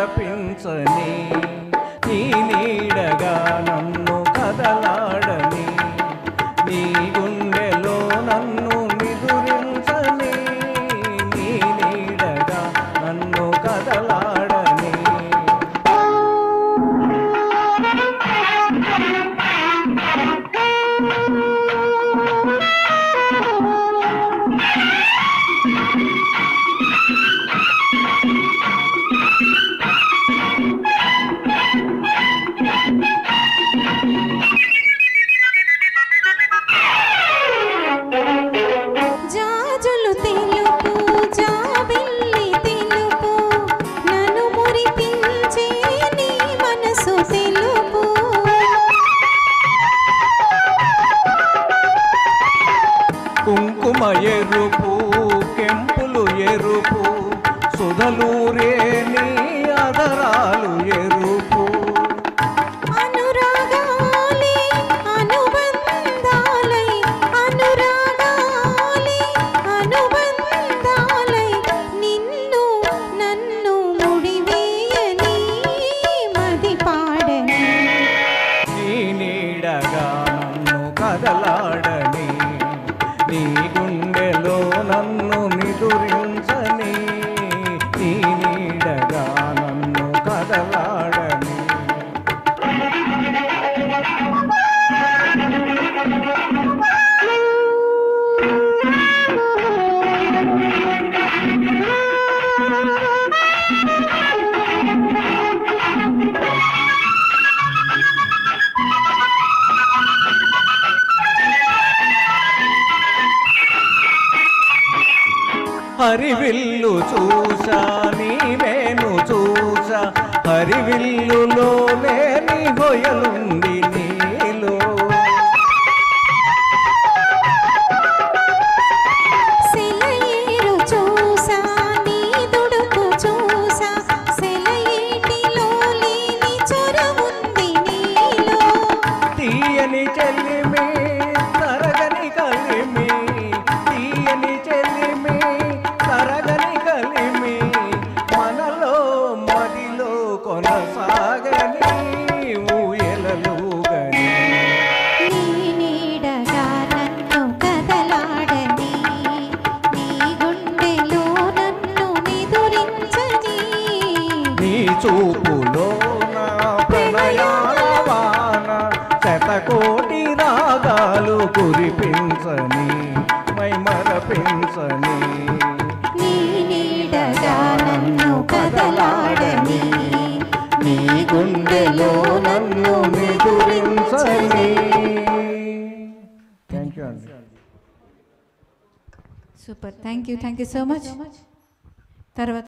మరపించని నీ నీడగా నన్ను కదలాడని నీ గుండెలో నన్ను నిదురించని నీ నీడగా నన్ను కదలాడని కుంకుమ ఎరుపు కెంపులు ఎరుపు సుధలూరే నీ అదరాలు ఎరుపు అనురాగాలే అనుబంధాలై అనురాగాలే అనుబంధాలై నిన్ను నన్ను ముడివేయని మది పాడని నీ నీడగా నన్ను కదలాడని నీ గుండెలో నన్ను నిదురించని నీ నీడగా నన్ను కదలాడని హరివిల్లు చూసా నీవేను చూసా హరివిల్లులో లేని హొయలుంది నీలో సెలయేరు చూసా నీ దుడుకు చూసా సెలయేటిలో లేని చొరవుంది నీలో తీయని చెల్లిమి తరగని కలిమి తీయని చెల్లిమి తరగని కలిమి మనలో మదిలో కొనసాగని ఊయలలుగని నీ నీడగా నన్ను కదలాడని నీ గుండెలో నన్ను నిదురించని నీ చూపులో నా ప్రణయాల వాన శతకోటి రాగాలు కురిపించని మై మరపించని నీ నీడగా నన్ను కదలాడని నీ గుండెలో నన్ను నిదురించని. థ్యాంక్ యూ అండి. Super thank you so much. తర్వాత